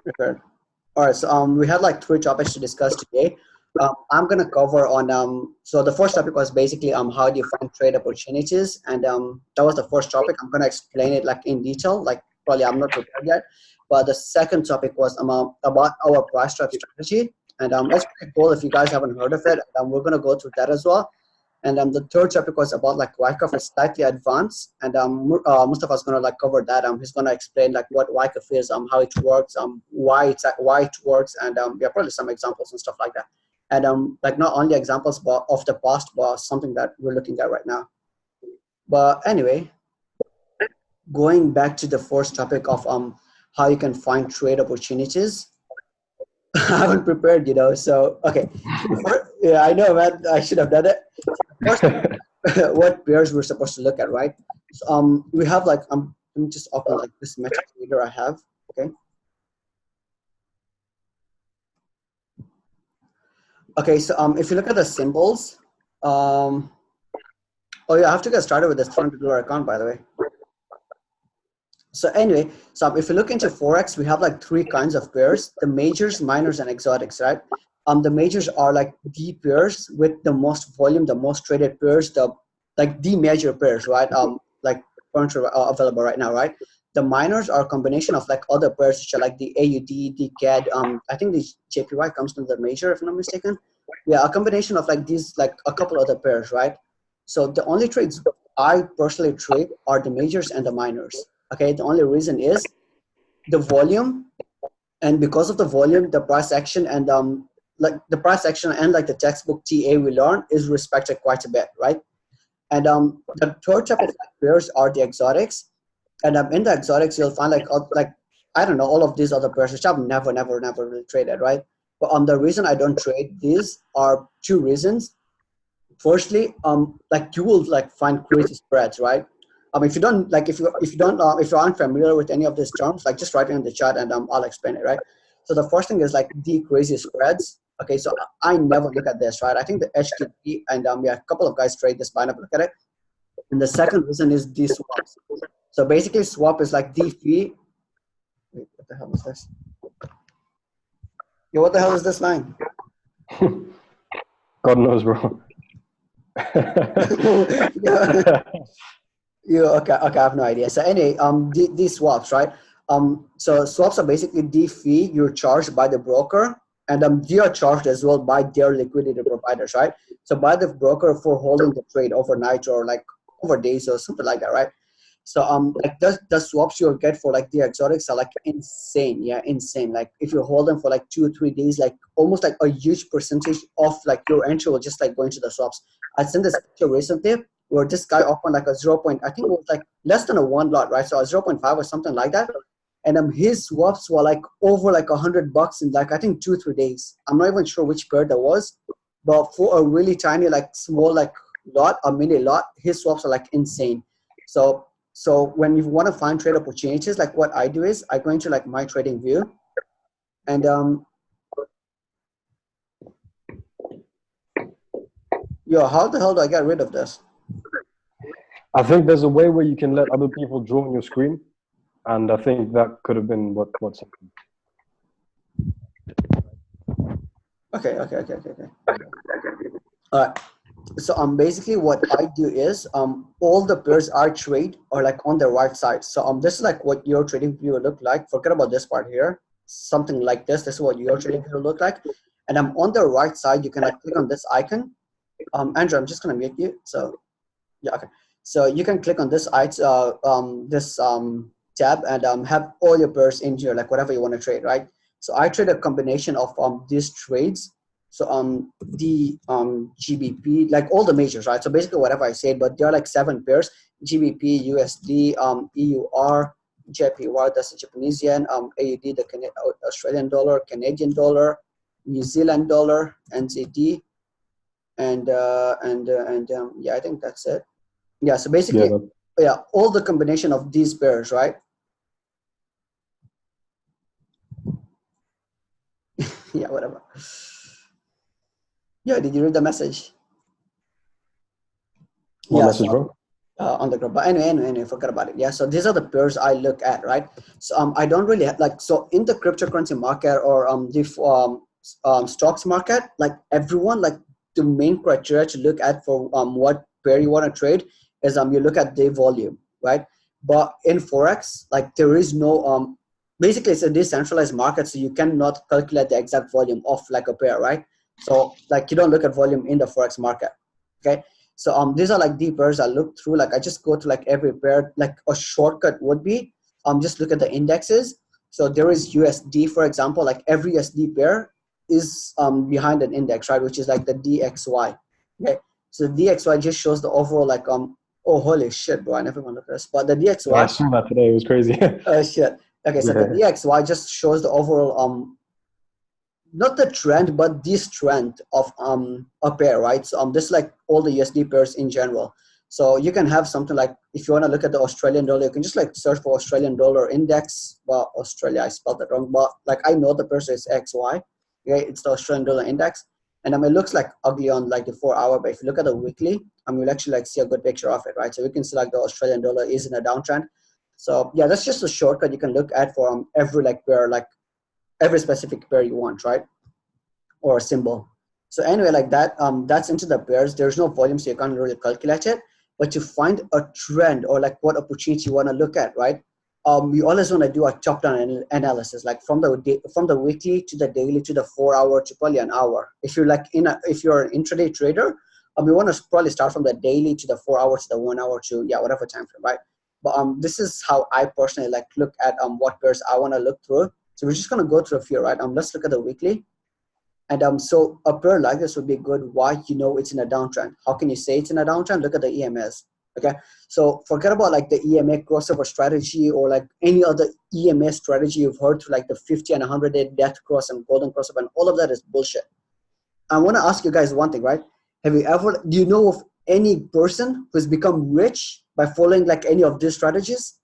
Prepared. All right, so we had like three topics to discuss today. I'm gonna cover on so the first topic was basically how do you find trade opportunities, and that was the first topic. I'm gonna explain it like in detail, like probably I'm not prepared yet. But the second topic was about our price trap strategy, and it's pretty cool if you guys haven't heard of it. We're gonna go through that as well. And the third topic was about like Wyckoff is slightly advanced, and Mustafa is gonna like cover that. He's gonna explain like what Wyckoff is, how it works, why it works, and yeah, probably some examples and stuff like that. And like not only examples but of the past, but something that we're looking at right now. But anyway, going back to the first topic of how you can find trade opportunities. I haven't prepared, so okay. Yeah, I know, man. I should have done it. First, what pairs we're supposed to look at, right? So, we have like let me just open like this metric reader I have. Okay. Okay, so if you look at the symbols, oh yeah, I have to get started with this $200 account, by the way. So anyway, so if you look into Forex, we have like three kinds of pairs: the majors, minors, and exotics, right? The majors are like the pairs with the most volume, the most traded pairs, the major pairs, right? Like currently available right now, right? The minors are a combination of like other pairs, which are like the AUD, the CAD. I think the JPY comes from the major, if I'm not mistaken. Yeah, a combination of like these, like a couple other pairs, right? So the only trades I personally trade are the majors and the minors. Okay, the only reason is the volume, and because of the volume, the price action and like the price action and like the textbook TA we learn is respected quite a bit, right? And the third type of pairs are the exotics, and in the exotics you'll find like I don't know, all of these other pairs which I've never really traded, right? But the reason I don't trade these are two reasons. Firstly, like you will like find crazy spreads, right? If you don't like, if you aren't familiar with any of these terms, like just write it in the chat and I'll explain it, right? So the first thing is like the crazy spreads. Okay, so I never look at this, right? I think the HTTP and yeah, a couple of guys trade this, but I never look at it. And the second reason is the swaps. So basically, swap is like the fee. Wait, what the hell is this? Yo, what the hell is this line? God knows, bro. Okay, I have no idea. So anyway, these swaps, right? So swaps are basically the fee you're charged by the broker, and they are charged as well by their liquidity providers, right? So by the broker for holding the trade overnight or like over days or something like that, right? So like the swaps you'll get for like the exotics are like insane, yeah, insane. Like if you hold them for like 2 or 3 days, like almost like a huge percentage of like your entry will just like go into the swaps. I sent this picture recently where this guy opened like a 0. I think it was like less than a 1 lot, right? So a 0.5 or something like that. And his swaps were like over like $100 in like I think 2 or 3 days. I'm not even sure which pair that was, but for a really tiny like small like lot, a mini lot, his swaps are like insane. So when you want to find trade opportunities, like what I do is I go into like my trading view, and yo, how the hell do I get rid of this? I think there's a way where you can let other people draw on your screen, and I think that could have been what's happened. Okay. All right. So basically what I do is all the pairs I trade are like on the right side. So this is like what your trading view will look like. Forget about this part here. Something like this. This is what your trading view will look like. And I'm on the right side. You can like click on this icon. Andrew, I'm just gonna mute you. So yeah, okay. So you can click on this tab and have all your pairs in here, like whatever you want to trade, right? So I trade a combination of these trades. So the GBP, like all the majors, right? So basically whatever I said, but there are like 7 pairs: GBP, USD, EUR, JPY, that's the Japanese yen, AUD, the Australian dollar, Canadian dollar, New Zealand dollar, NZD, and yeah, I think that's it. Yeah, so basically, yeah, all the combination of these pairs, right? Yeah, whatever. Yeah, did you read the message? What message, bro? on the group. But anyway, forget about it. Yeah. So these are the pairs I look at, right? So I don't really like, so in the cryptocurrency market or the stocks market, like everyone, like the main criteria to look at for what pair you want to trade is you look at the volume, right? But in forex, like there is no basically it's a decentralized market, so you cannot calculate the exact volume of like a pair, right? So like you don't look at volume in the forex market, okay? So these are like the pairs I look through. Like I just go to like every pair. Like a shortcut would be just look at the indexes. So there is USD, for example. Like every USD pair is behind an index, right? Which is like the DXY. Okay. So the DXY just shows the overall like oh holy shit, bro! I never want to look at this, but the Yeah, I DXY. saw that today. It was crazy. Oh shit. Okay, so the Yeah. DXY just shows the overall not the trend, but this trend of a pair, right? So this like all the USD pairs in general. So you can have something like, if you want to look at the Australian dollar, you can just like search for Australian dollar index. Well, Australia, I spelled that wrong, but like I know the person is XY. Okay, it's the Australian dollar index, and it looks like ugly on like the 4 hour, but if you look at the weekly, you'll actually like see a good picture of it, right? So we can see like the Australian dollar is in a downtrend. So yeah, that's just a shortcut you can look at for every like pair, like every specific pair you want, right? Or a symbol. So anyway, like that, that's into the pairs. There's no volume, so you can't really calculate it. But to find a trend or like what opportunity you want to look at, right? You always want to do a top-down analysis, like from the weekly to the daily to the 4 hour to probably an hour. If you're like if you're an intraday trader, you want to probably start from the daily to the 4 hour to the 1 hour to whatever time frame, right? But this is how I personally like look at what pairs I want to look through. So we're just gonna go through a few, right? Let's look at the weekly. And so a pair like this would be good. Why? You know it's in a downtrend. How can you say it's in a downtrend? Look at the EMS. Okay, so forget about like the EMA crossover strategy or like any other EMA strategy you've heard through like the 50 and 100-day death cross and golden crossover, and all of that is bullshit. I want to ask you guys one thing, right? Do you know of any person who's become rich by following like any of these strategies?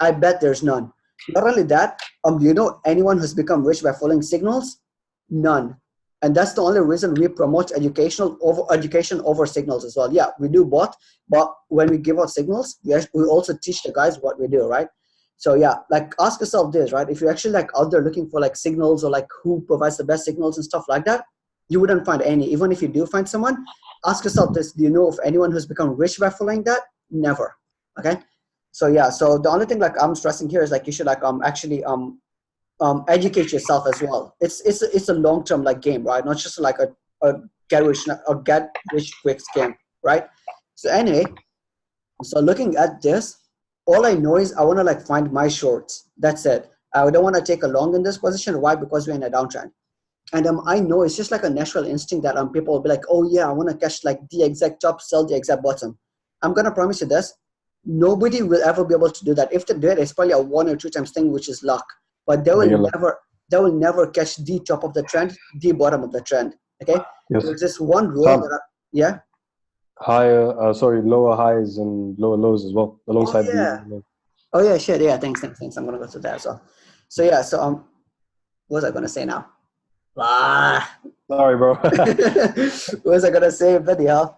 I bet there's none. Not only that, do you know anyone who's become rich by following signals? None. And that's the only reason we promote education over signals as well. Yeah, we do both, but when we give out signals, we also teach the guys what we do, right? So yeah, like ask yourself this, right? If you're actually like out there looking for like signals or like who provides the best signals and stuff like that, you wouldn't find any. Even if you do find someone, ask yourself this: do you know of anyone who's become rich by following that? Never. Okay. So yeah, so the only thing like I'm stressing here is like you should like actually educate yourself as well. It's a long term like game, right? Not just like a get rich quick scheme, right? So anyway, so looking at this, all I know is I want to like find my shorts. That's it. I don't want to take a long in this position. Why? Because we're in a downtrend. And I know it's just like a natural instinct that people will be like, oh yeah, I want to catch like the exact top, sell the exact bottom. I'm gonna promise you this: nobody will ever be able to do that. If they do it, it's probably a 1 or 2 times thing, which is luck. But they will never catch the top of the trend, the bottom of the trend. Okay. Yes. There's this one rule yeah. Lower highs and lower lows as well, alongside Oh yeah, shit. Yeah, thanks. I'm gonna go to that as well. So yeah, so what was I gonna say now? Sorry, bro. What was I gonna say? Bloody hell.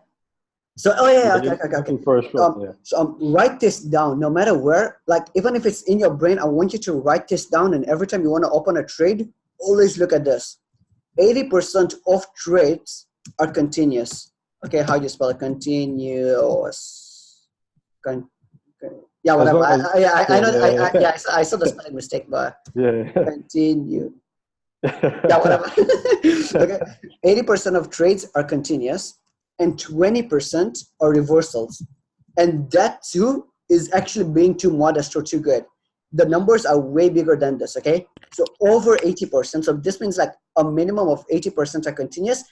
So okay. So write this down. No matter where, like even if it's in your brain, I want you to write this down. And every time you want to open a trade, always look at this. 80% of trades are continuous. Okay, how do you spell it? Continuous. Yeah, whatever. I know. I saw the spelling mistake, but continue. Yeah, whatever. Okay, 80% of trades are continuous, and 20% are reversals, and that too is actually being too modest or too good. The numbers are way bigger than this. Okay, so over 80%. So this means like a minimum of 80% are continuous,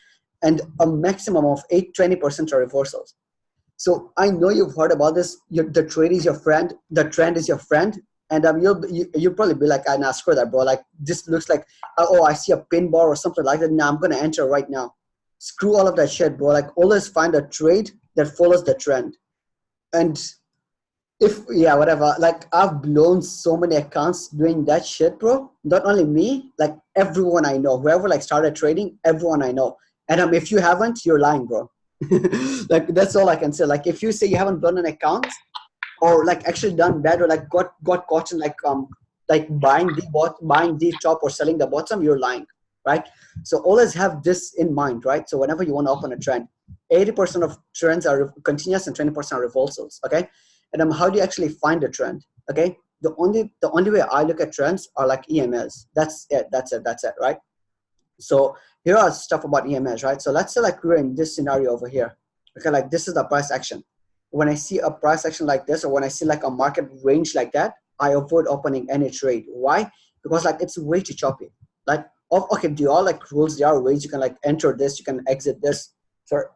and a maximum of 20% are reversals. So I know you've heard about this. The trade is your friend. The trend is your friend. And you'll probably be like, nah, screw that, bro. Like, this looks like, oh, I see a pin bar or something like that. Nah, I'm going to enter right now. Screw all of that shit, bro. Like, always find a trade that follows the trend. And whatever. Like, I've blown so many accounts doing that shit, bro. Not only me, like everyone I know. Whoever like started trading, everyone I know. And if you haven't, you're lying, bro. Like that's all I can say. Like if you say you haven't done an account or like actually done bad or like got caught in like buying the top or selling the bottom, you're lying, right? So always have this in mind, right? So whenever you want to open a trend, 80% of trends are continuous and 20% are reversals, okay? And how do you actually find a trend? Okay, the only way I look at trends are like EMS. That's it, right? So here are stuff about EMS, right? So let's say like we're in this scenario over here. Okay, like this is the price action. When I see a price action like this, or when I see like a market range like that, I avoid opening any trade. Why? Because like it's way too choppy. Like, okay, do all like rules? There are ways you can like enter this, you can exit this, sorry,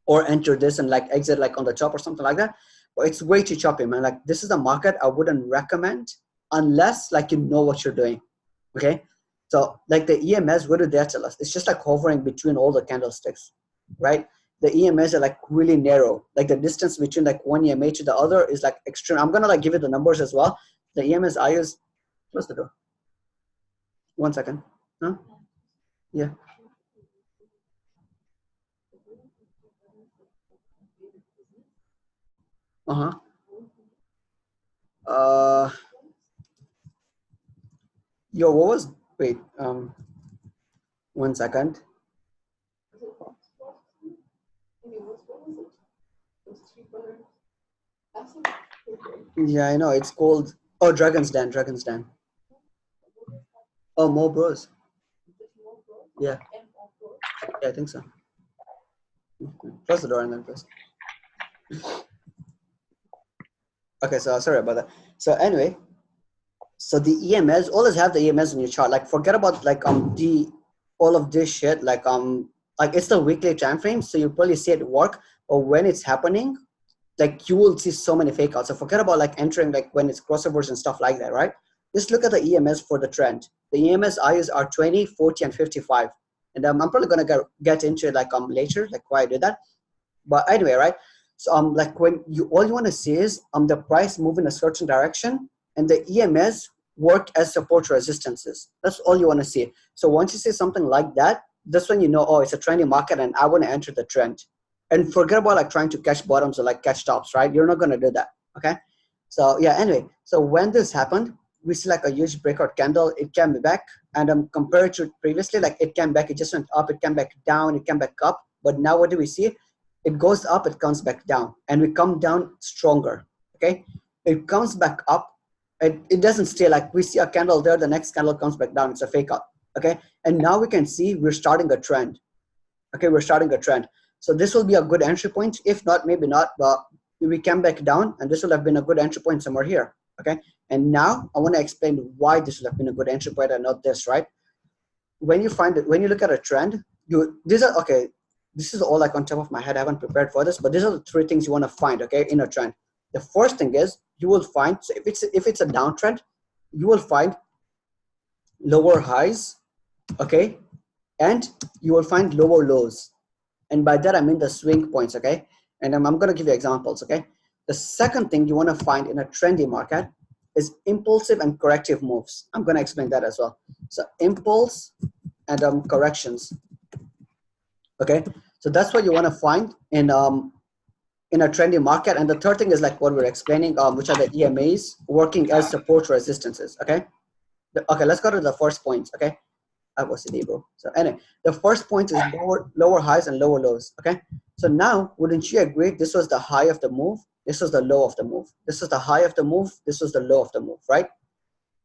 or enter this and like exit like on the top or something like that. But it's way too choppy, man. Like this is a market I wouldn't recommend unless like you know what you're doing. Okay, so like the EMS, what do they tell us? It's just like hovering between all the candlesticks, right? The EMS are like really narrow. Like the distance between like one EMA to the other is like extreme. I'm gonna like give you the numbers as well. The EMS I use, close the door. 1 second. Huh? Yeah. Uh-huh. Uh yo, what was wait, 1 second. Yeah, I know. It's called Dragon's Den. Dragon's Den. Oh, Mo Bros. Yeah, yeah, I think so. Close the door and then press. Okay, so sorry about that. So anyway, so the EMS, always have the EMS in your chart. Like forget about like the all of this shit. Like it's the weekly time frame, so you probably see it work. Or when it's happening, like you will see so many fake outs. So forget about like entering like when it's crossovers and stuff like that, right? Just look at the EMS for the trend. The EMS I use are 20, 40, and 55. And I'm probably gonna get into it like later, like why I did that. But anyway, right? So like when you all you want to see is the price move in a certain direction and the EMS work as support resistances. That's all you want to see. So once you see something like that, that's when you know, oh, it's a trendy market and I want to enter the trend. And forget about like trying to catch bottoms or like catch tops, right? You're not gonna do that. Okay. So yeah, anyway, so when this happened, we see like a huge breakout candle, it came back and compared to previously, like it came back, it just went up, it came back down, it came back up. But now what do we see? It goes up, it comes back down, and we come down stronger. Okay, it comes back up, it doesn't stay. Like we see a candle there, the next candle comes back down, it's a fake out. Okay, and now we can see we're starting a trend. Okay, we're starting a trend. So this will be a good entry point. If not, maybe not, but we came back down and this will have been a good entry point somewhere here. Okay, and now I want to explain why this will have been a good entry point and not this, right? When you find it, when you look at a trend, these are okay. This is all like on top of my head. I haven't prepared for this, but these are the three things you want to find, okay, in a trend. The first thing is you will find, so if it's a downtrend, you will find lower highs, okay, and you will find lower lows. And by that I mean the swing points, okay? And I'm going to give you examples, okay? The second thing you want to find in a trendy market is impulsive and corrective moves. I'm going to explain that as well. So impulse and corrections, okay? So that's what you want to find in a trendy market. And the third thing is like what we're explaining, which are the EMAs working as support resistances, okay? Okay, let's go to the first points, okay? I was CD, bro. So anyway, the first point is lower highs and lower lows, okay? So now, wouldn't you agree this was the high of the move, this was the low of the move, this was the high of the move, this was the low of the move, right?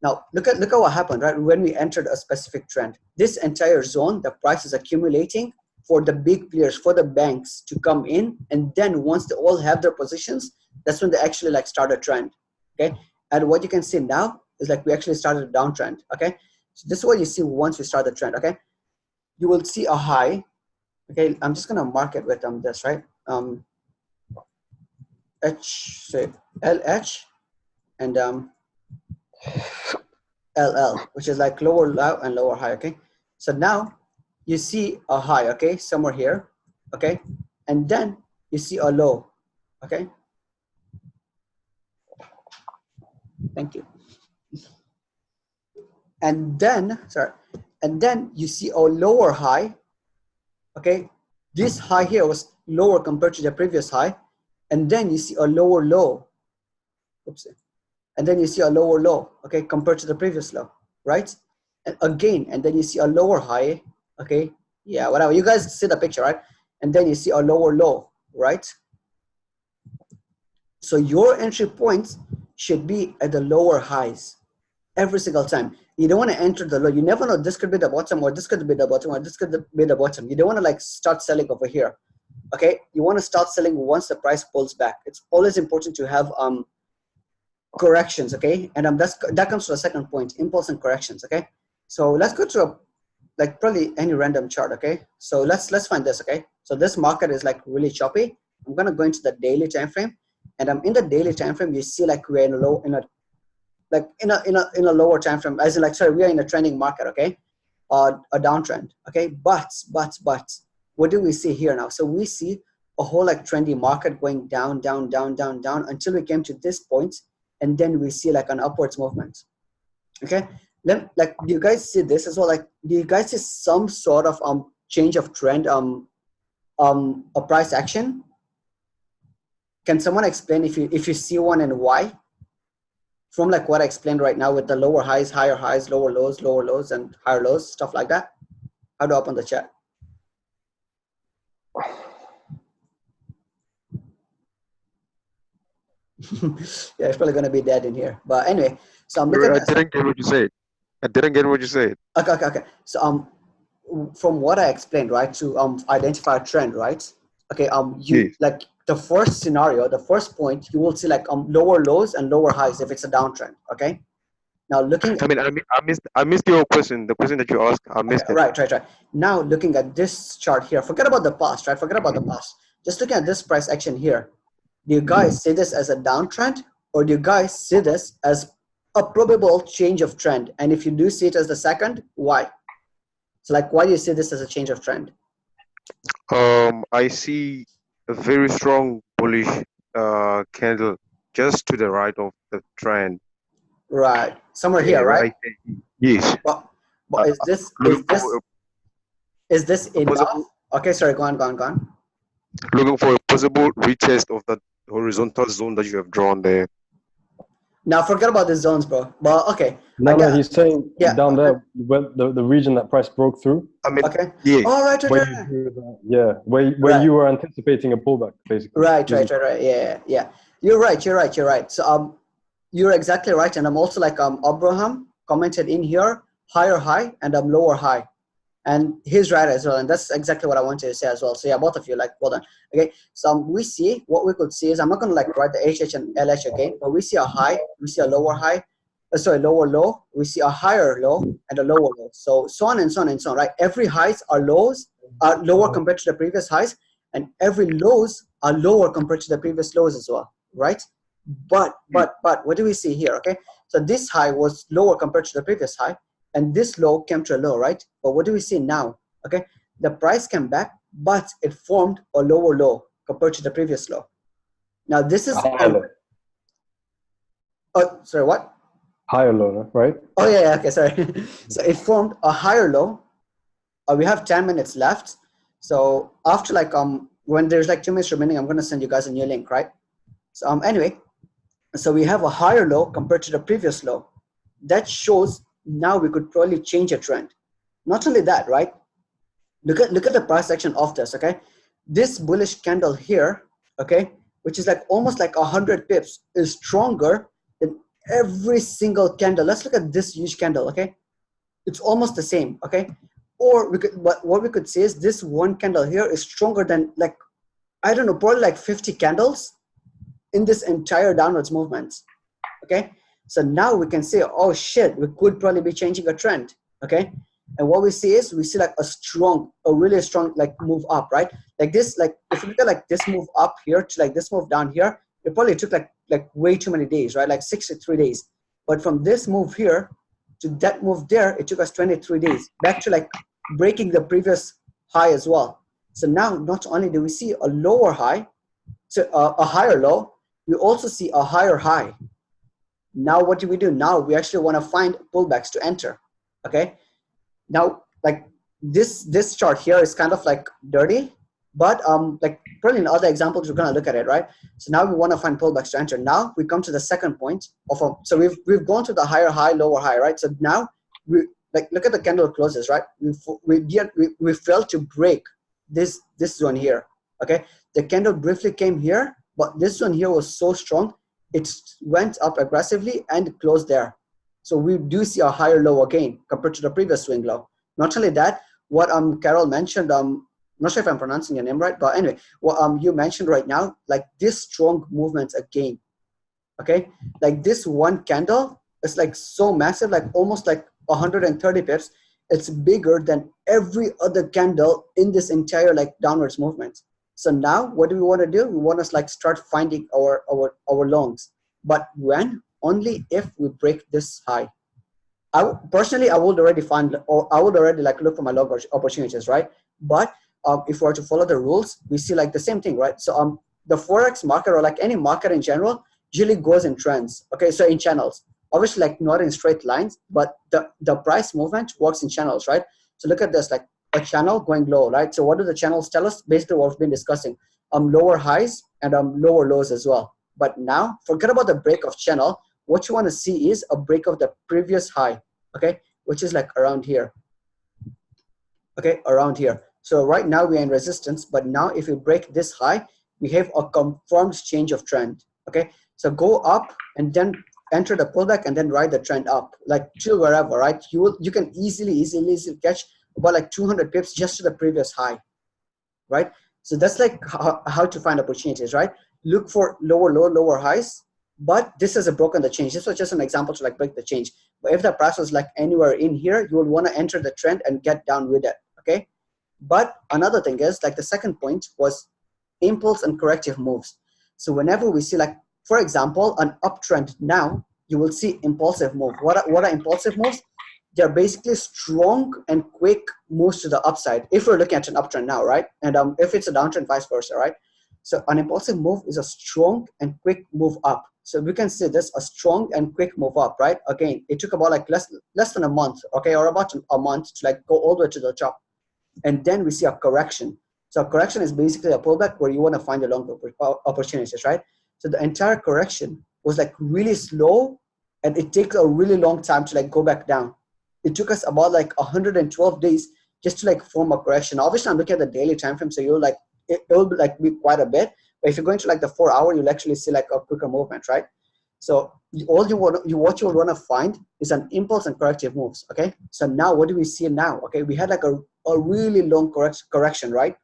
Now, look at what happened, right? When we entered a specific trend, this entire zone, the price is accumulating for the big players, for the banks to come in, and then once they all have their positions, that's when they actually like start a trend, okay? And what you can see now is like we actually started a downtrend, okay? So this is what you see once we start the trend, okay? You will see a high, okay? I'm just gonna mark it with this, right? Say LH and LL, which is like lower low and lower high, okay? So now you see a high, okay, somewhere here, okay? And then you see a low, okay? Thank you. And then, and then you see a lower high, okay? This high here was lower compared to the previous high, and then you see a lower low. Oops. And then you see a lower low, okay, compared to the previous low, right? And again, and then you see a lower high, okay? Yeah, whatever. You guys see the picture, right? And then you see a lower low, right? So your entry points should be at the lower highs every single time. You don't want to enter the low. You never know, this could be the bottom, or this could be the bottom, or this could be the bottom. You don't want to like start selling over here, okay? You want to start selling once the price pulls back. It's always important to have corrections, okay? And that comes to the second point, impulse and corrections, okay? So let's go to like probably any random chart, okay? So let's find this, okay? So this market is like really choppy. I'm gonna go into the daily time frame, and I'm in the daily time frame. You see like we're in a lower time frame, as in like, sorry, we are in a trending market, okay? A downtrend, okay? But what do we see here now? So we see a whole like trendy market going down until we came to this point, and then we see like an upwards movement, okay? Then like, do you guys see this as well? Like, do you guys see some sort of change of trend, a price action? Can someone explain if you see one, and why? From like what I explained right now with the lower highs, higher highs, lower lows, and higher lows, stuff like that. How to open the chat? Yeah, it's probably gonna be dead in here. But anyway, so I'm looking at. I didn't get what you said. I didn't get what you said. Okay. So from what I explained, right, to identify a trend, right? Okay, you Yes. like the first scenario, the first point, you will see like lower lows and lower highs if it's a downtrend. Okay. Now looking. I missed your question. The question that you asked, I Okay, missed it. right. Now looking at this chart here, forget about the past, right? Forget about the past. Just looking at this price action here. Do you guys see this as a downtrend, or do you guys see this as a probable change of trend? And if you do see it as the second, why? So like, why do you see this as a change of trend? I see a very strong bullish candle just to the right of the trend. Right, somewhere Yeah, here, right? right there. Yes. But Uh, is this looking for a enough? possible Okay, sorry, go on. looking for a possible retest of that horizontal zone that you have drawn there. Now forget about the zones, bro. But okay, I No, got, he's saying yeah. down there, where the region that price broke through. I mean, Okay. yes. Oh, right. Where you do that, yeah, where Right. you were anticipating a pullback, basically. Right. Yeah. You're right. So you're exactly right. And I'm also like Abraham commented in here, higher high and lower high. And he's right as well, and that's exactly what I wanted to say as well. So yeah, both of you, like, well done. Okay, so we see, what we could see is, I'm not going to like write the HH and LH again, but we see a high, we see a lower high, lower low, we see a higher low and a lower low. So on and so on, right? Every highs are lower compared to the previous highs, and every lows are lower compared to the previous lows as well, right? But what do we see here? Okay, so this high was lower compared to the previous high, and this low came to a low, right? But what do we see now? Okay, the price came back, but it formed a lower low compared to the previous low. Now this is sorry, what? Higher low, right? Oh yeah, okay, sorry. So it formed a higher low. We have 10 minutes left. So after like when there's like 2 minutes remaining, I'm gonna send you guys a new link, right? So anyway, so we have a higher low compared to the previous low. That shows now we could probably change a trend. Not only that, right? Look at the price action of this, okay? This bullish candle here, okay, which is like almost like 100 pips, is stronger than every single candle. Let's look at this huge candle, okay? It's almost the same, okay? Or what we could say is this one candle here is stronger than like, I don't know, probably like 50 candles in this entire downwards movement, okay? So now we can say, oh shit, we could probably be changing a trend, okay? And what we see is, we see like a really strong like move up, right? Like this, like if you look at like this move up here to like this move down here, it probably took like way too many days, right? Like 63 days. But from this move here to that move there, it took us 23 days, back to like breaking the previous high as well. So now not only do we see a lower high, so a higher low, we also see a higher high. Now what do we do? Now we actually want to find pullbacks to enter, okay? Now like this chart here is kind of like dirty, But like probably in other examples, we're gonna look at it, right? So now we want to find pullbacks to enter. Now we come to the second point of so we've gone to the higher high, lower high, right? So now we like look at the candle closes, right? We failed to break this zone here. Okay, the candle briefly came here, but this one here was so strong, it went up aggressively and closed there. So we do see a higher low again compared to the previous swing low. Not only that, what Carol mentioned, not sure if I'm pronouncing your name right, but anyway, what you mentioned right now, like this strong movement again. Okay, like this one candle is like so massive, like almost like 130 pips. It's bigger than every other candle in this entire like downwards movement. So now what do we want to do? We want to like start finding our longs, but when? Only if we break this high. Personally, I would already find, or I would already like look for my long opportunities, right? But if we were to follow the rules, we see like the same thing, right? So the forex market, or like any market in general, usually goes in trends. Okay, so in channels, obviously like not in straight lines, but the price movement works in channels, right? So look at this, like a channel going low, right? So what do the channels tell us? Basically what we've been discussing, lower highs and lower lows as well. But now forget about the break of channel. What you want to see is a break of the previous high, okay, which is like around here. Okay, around here. So right now we're in resistance, but now if we break this high, we have a confirmed change of trend. Okay, so go up and then enter the pullback and then ride the trend up, like chill wherever, right? You can easily catch about like 200 pips just to the previous high, right? So that's like how to find opportunities, right? Look for lower low, lower highs, but this is a broken the change. This was just an example to like break the change. But if the price was like anywhere in here, you will want to enter the trend and get down with it, okay? But another thing is, like the second point was impulse and corrective moves. So whenever we see, like, for example, an uptrend now, you will see impulsive move. What are impulsive moves? They're basically strong and quick moves to the upside. If we're looking at an uptrend now, right? And if it's a downtrend, vice versa, right? So an impulsive move is a strong and quick move up. So we can see this, a strong and quick move up, right? Again, it took about like less than a month, okay, or about a month to like go all the way to the top. And then we see a correction. So a correction is basically a pullback where you want to find the long opportunities, right? So the entire correction was like really slow, and it takes a really long time to like go back down. It took us about like 112 days just to like form a correction. Obviously, I'm looking at the daily time frame, so you'll like it will be like be quite a bit. But if you're going to like the 4 hour, you'll actually see like a quicker movement, right? So what you want to find is an impulse and corrective moves. Okay. So now what do we see now? Okay, we had like a really long correction, right?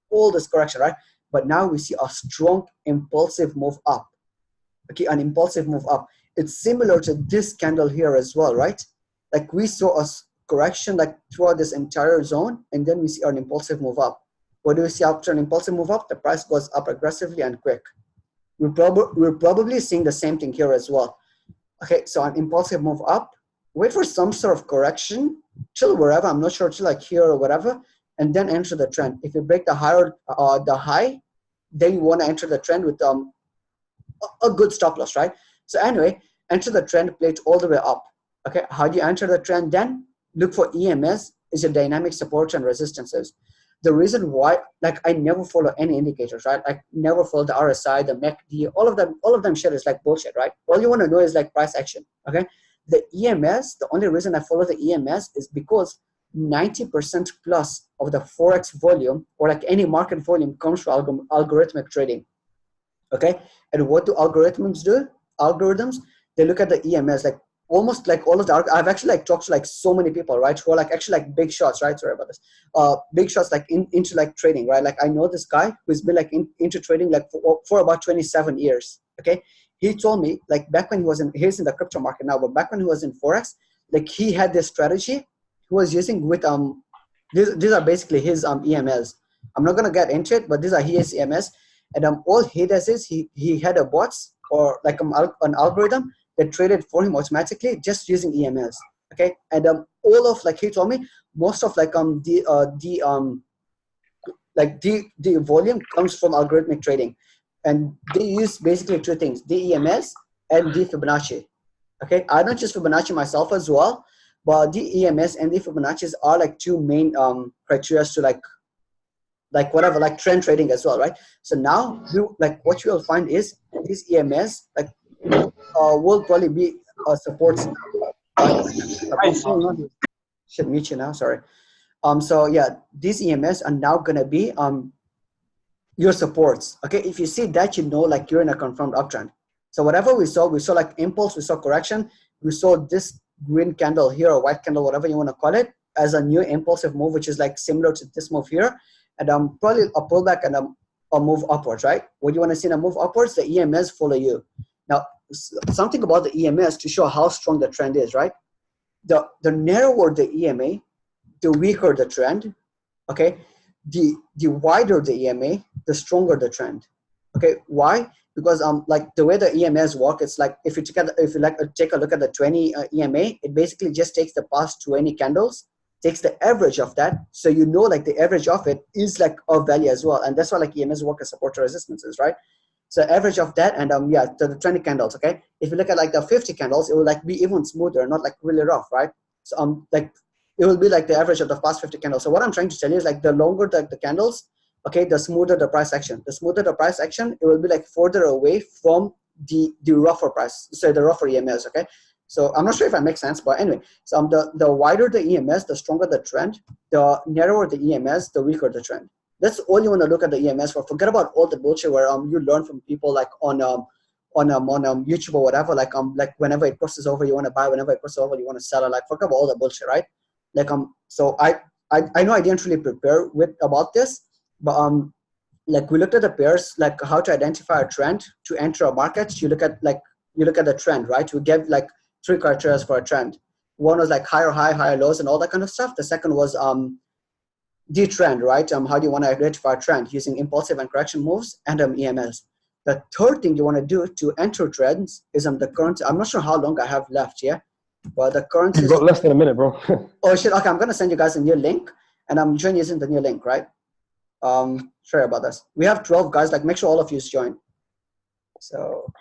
All this correction, right? But now we see a strong impulsive move up. Okay, an impulsive move up. It's similar to this candle here as well, right? Like we saw a correction like throughout this entire zone, and then we see an impulsive move up. What do we see after an impulsive move up? The price goes up aggressively and quick. We're probably seeing the same thing here as well. Okay, so an impulsive move up, wait for some sort of correction, chill wherever, I'm not sure, chill like here or whatever, and then enter the trend. If you break the high, then you want to enter the trend with a good stop loss, right? So anyway, enter the trend, play it all the way up. Okay, how do you enter the trend then? Look for EMS, is your dynamic support and resistances. The reason why, like, I never follow any indicators, right? I never follow the RSI, the MACD, all of them shit is like bullshit, right? All you want to know is like price action, okay? The EMS, the only reason I follow the EMS is because 90% plus of the Forex volume, or like any market volume, comes from algorithmic trading, okay? And what do algorithms do? Algorithms, they look at the EMS, like almost like all of the, I've actually like talked to like so many people, right, who are like actually like big shots, right? Sorry about this. Big shots like into like trading, right? Like I know this guy who's been like into trading like for about 27 years, okay? He told me like back when he was he's in the crypto market now, but back when he was in Forex, like he had this strategy he was using with, these are basically his EMLs. I'm not gonna get into it, but these are his EMS. And all he does is he had a bots or like an algorithm that traded for him automatically just using EMLs. Okay, and all of like he told me most of like the volume comes from algorithmic trading, and they use basically two things: the EMS and the Fibonacci. Okay, I don't use Fibonacci myself as well, but the EMS and the Fibonacci's are like two main criteria to like like whatever, like trend trading as well, right? So now like what you will find is these EMS like will probably be supports now. Should mute you now, sorry. So yeah, these EMS are now gonna be your supports. Okay, if you see that, you know, like you're in a confirmed uptrend. So whatever we saw like impulse, we saw correction, we saw this green candle here or white candle, whatever you want to call it, as a new impulsive move, which is like similar to this move here, and probably a pullback and a move upwards, right? When you want to see a move upwards, the EMS follow you. Now, something about the EMS to show how strong the trend is, right? The narrower the EMA, the weaker the trend. Okay, the wider the EMA, the stronger the trend. Okay, why? Because like the way the EMAs work, it's like if you take a look at the 20 EMA, it basically just takes the past 20 candles, takes the average of that, so you know like the average of it is like of value as well, and that's why like EMAs work as support to resistances, right? So average of that, and yeah, the 20 candles. Okay, if you look at like the 50 candles, it will like be even smoother, not like really rough, right? So like it will be like the average of the past 50 candles. So what I'm trying to tell you is like the longer the candles, okay, the smoother the price action. The smoother the price action, it will be like further away from the rougher price, so the rougher EMS. Okay, so I'm not sure if I make sense, but anyway, so the wider the EMS, the stronger the trend. The narrower the EMS, the weaker the trend. That's all you want to look at the EMS for. Forget about all the bullshit where you learn from people like on YouTube or whatever. Like whenever it crosses over, you want to buy. Whenever it crosses over, you want to sell. Like forget about all the bullshit, right? Like so I know I didn't really prepare about this, but like we looked at the pairs, like how to identify a trend to enter a market. You look at the trend, right? We gave like 3 criteria for a trend. One was like higher high, higher lows, and all that kind of stuff. The second was the trend, right? How do you want to identify a trend using impulsive and correction moves and EMS. The third thing you want to do to enter trends is the currency. I'm not sure how long I have left, yeah, but the currency. You've got less than a minute, bro. Oh shit! Okay, I'm gonna send you guys a new link, and I'm joining using the new link, right? Sorry about this. We have 12 guys. Like, make sure all of you join. So